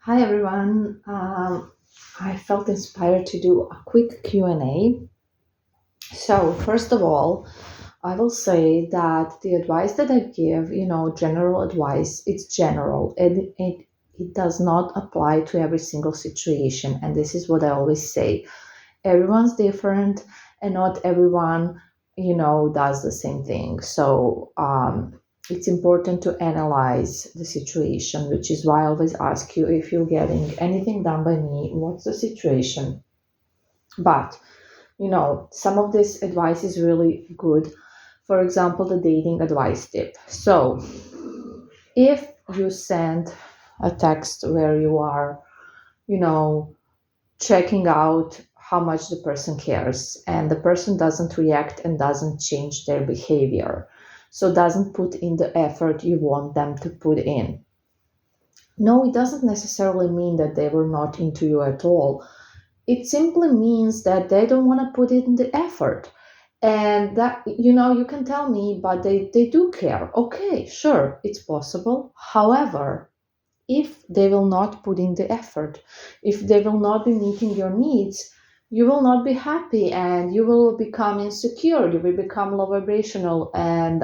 Hi everyone. I felt inspired to do a quick Q&A. So first of all, I will say that the advice that I give, general advice, it's general. It does not apply to every single situation. And this is what I always say. Everyone's different and not everyone, does the same thing. So it's important to analyze the situation, which is why I always ask you, if you're getting anything done by me, what's the situation? But some of this advice is really good. For example, the dating advice tip. So if you send a text where you are, you know checking out how much the person cares, and the person doesn't react and doesn't change their behavior, so doesn't put in the effort you want them to put in. No, it doesn't necessarily mean that they were not into you at all. It simply means that they don't want to put in the effort. And that, you can tell me, but they do care. Okay, sure, it's possible. However, if they will not put in the effort, if they will not be meeting your needs, you will not be happy and you will become insecure, you will become low vibrational, and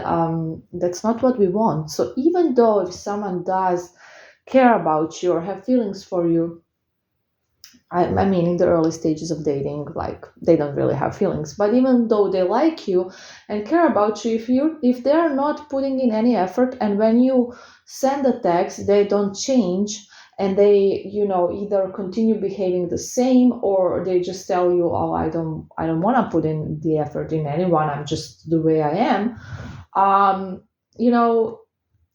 that's not what we want. So even though if someone does care about you or have feelings for you, I mean, in the early stages of dating, like they don't really have feelings. But even though they like you and care about you, if they are not putting in any effort, and when you send a text, they don't change, and they, either continue behaving the same, or they just tell you, "Oh, I don't want to put in the effort in anyone. I'm just the way I am." Um, you know,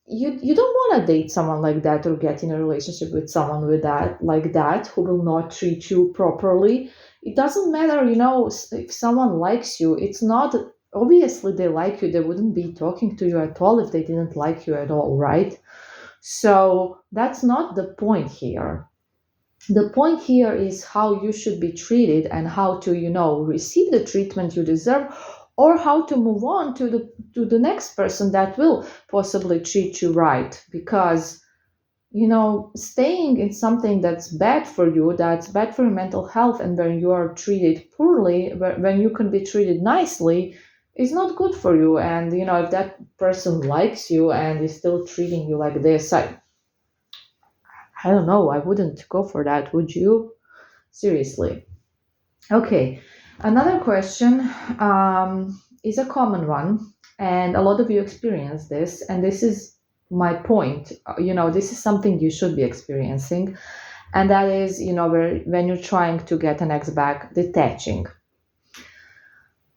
you don't want to date someone like that, or get in a relationship with someone with that, like that, who will not treat you properly. It doesn't matter, if someone likes you, it's not, obviously they like you, they wouldn't be talking to you at all if they didn't like you at all, right? So that's not the point here. The point here is how you should be treated, and how to, receive the treatment you deserve, or how to move on to the next person that will possibly treat you right. Because staying in something that's bad for you, that's bad for your mental health, and when you are treated poorly, when you can be treated nicely, is not good for you. And if that person likes you and is still treating you like this, I don't know, I wouldn't go for that, would you? Seriously. Okay, another question is a common one, and a lot of you experience this, and this is my point. This is something you should be experiencing, and that is, when you're trying to get an ex back, detaching.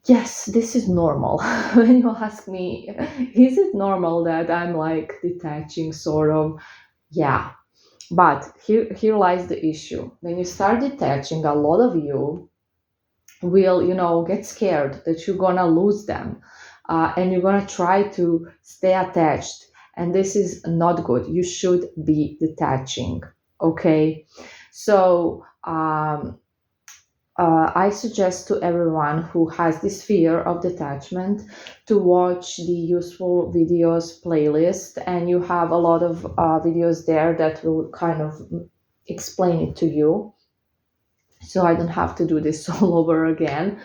Yes, this is normal. When you ask me, is it normal that I'm like detaching, sort of? Yeah, but here lies the issue. When you start detaching, a lot of you will get scared that you're gonna lose them, and you're gonna try to stay attached, and this is not good. You should be detaching. Okay, so I suggest to everyone who has this fear of detachment to watch the useful videos playlist, and you have a lot of videos there that will kind of explain it to you, so I don't have to do this all over again.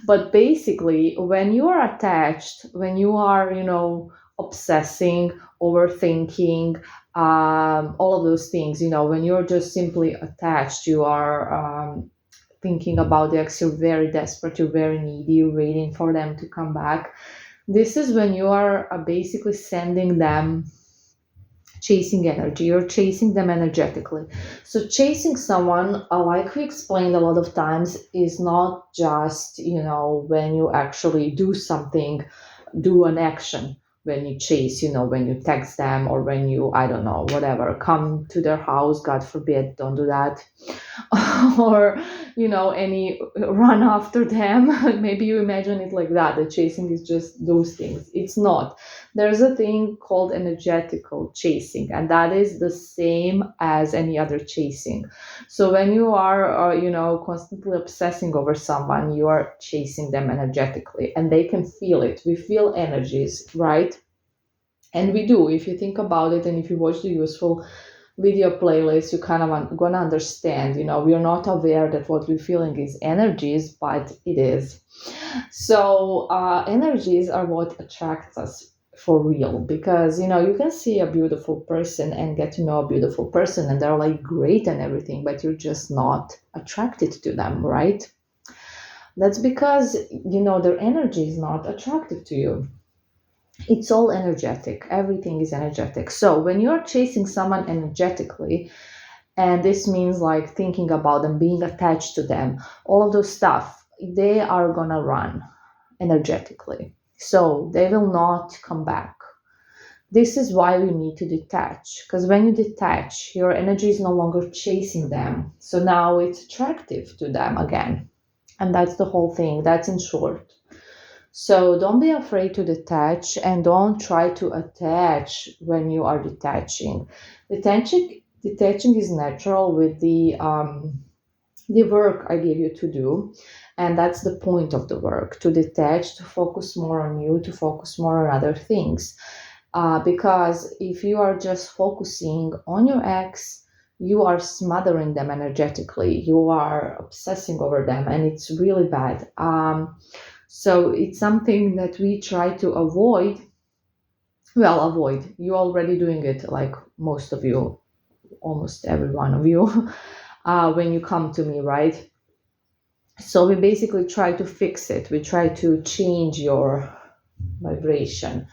But basically, when you are attached, when you are, obsessing, overthinking, all of those things, when you're just simply attached, you are thinking about the ex, you're very desperate, you're very needy, you're waiting for them to come back. This is when you are basically sending them chasing energy, you're chasing them energetically. So chasing someone, like we explained a lot of times, is not just when you actually do something, do an action. When you chase, when you text them, or when you, I don't know, whatever, come to their house, god forbid, don't do that. Or any run after them. Maybe you imagine it like that, the chasing is just those things. It's not. There's a thing called energetical chasing, and that is the same as any other chasing. So when you are constantly obsessing over someone, you are chasing them energetically, and they can feel it. We feel energies, right? And we do, if you think about it, and if you watch the useful video playlist, you kind of gonna understand. We are not aware that what we're feeling is energies, but it is. So energies are what attracts us for real, because you can see a beautiful person and get to know a beautiful person, and they're like great and everything, but you're just not attracted to them, right? That's because their energy is not attractive to you. It's all energetic. Everything is energetic. So when you're chasing someone energetically, and this means like thinking about them, being attached to them, all of those stuff, they are gonna run energetically. So they will not come back. This is why we need to detach, because when you detach, your energy is no longer chasing them. So now it's attractive to them again. And that's the whole thing. That's in short. So don't be afraid to detach, and don't try to attach when you are detaching. Detaching is natural with the work I give you to do, and that's the point of the work, to detach, to focus more on you, to focus more on other things. Because if you are just focusing on your ex, you are smothering them energetically, you are obsessing over them, and it's really bad. So it's something that we try to avoid. Well, avoid. You're already doing it, like most of you, almost every one of you, when you come to me, right? So we basically try to fix it. We try to change your vibration.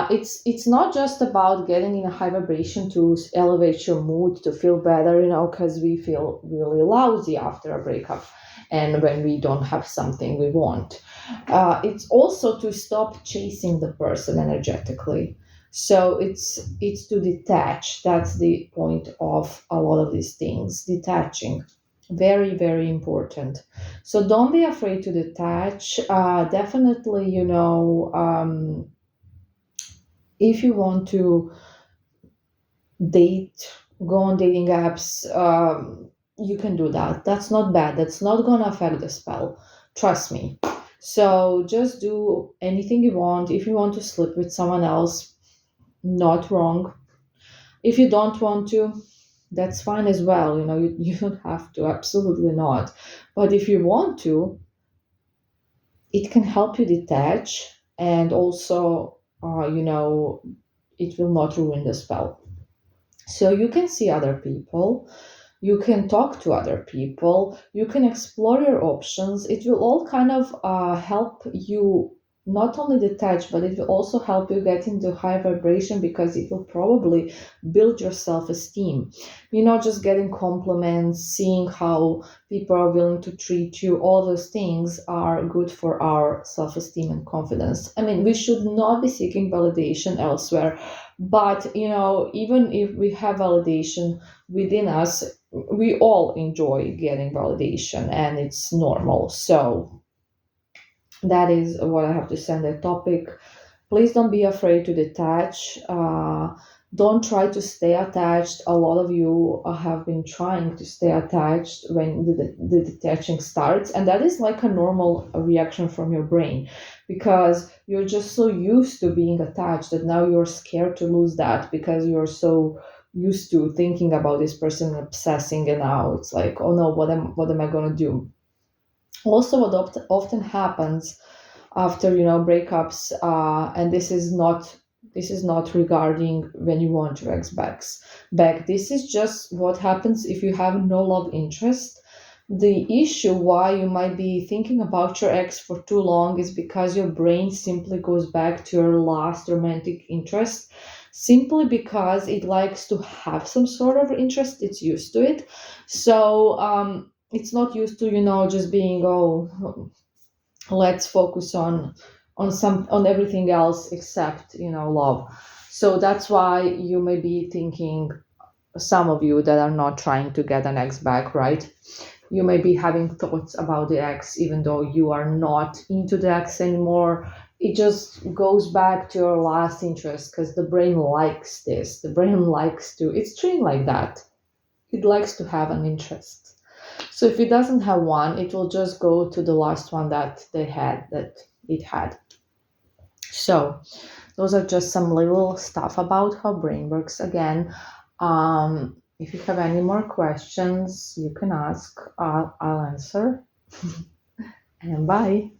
It's not just about getting in a high vibration to elevate your mood, to feel better, because we feel really lousy after a breakup and when we don't have something we want. It's also to stop chasing the person energetically. So it's to detach. That's the point of a lot of these things. Detaching, very very important. So don't be afraid to detach. Definitely, if you want to date, go on dating apps, you can do that. That's not bad. That's not going to affect the spell. Trust me. So just do anything you want. If you want to sleep with someone else, not wrong. If you don't want to, that's fine as well. You don't have to, absolutely not. But if you want to, it can help you detach, and also, it will not ruin the spell. So you can see other people, you can talk to other people, you can explore your options. It will all kind of help you not only detach, but it will also help you get into high vibration, because it will probably build your self-esteem. Just getting compliments, seeing how people are willing to treat you, all those things are good for our self-esteem and confidence. I mean, we should not be seeking validation elsewhere, but even if we have validation within us, we all enjoy getting validation, and it's normal. So that is what I have to say on that topic. Please don't be afraid to detach. Don't try to stay attached. A lot of you have been trying to stay attached when the detaching starts, and that is like a normal reaction from your brain, because you're just so used to being attached that now you're scared to lose that, because you're so used to thinking about this person and obsessing, and now it's like, oh no, what am I gonna do? Also, what often happens after breakups, and this is not regarding when you want your ex back. This is just what happens if you have no love interest. The issue why you might be thinking about your ex for too long is because your brain simply goes back to your last romantic interest, simply because it likes to have some sort of interest. It's used to it. So it's not used to just being, oh, let's focus on everything else except love. So that's why you may be thinking, some of you that are not trying to get an ex back, right? You may be having thoughts about the ex even though you are not into the ex anymore. It just goes back to your last interest, because the brain likes this. The brain likes to, it's trained like that. It likes to have an interest. So if it doesn't have one, it will just go to the last one that it had. So those are just some little stuff about how brain works. Again, If you have any more questions, you can ask. I'll answer. And bye.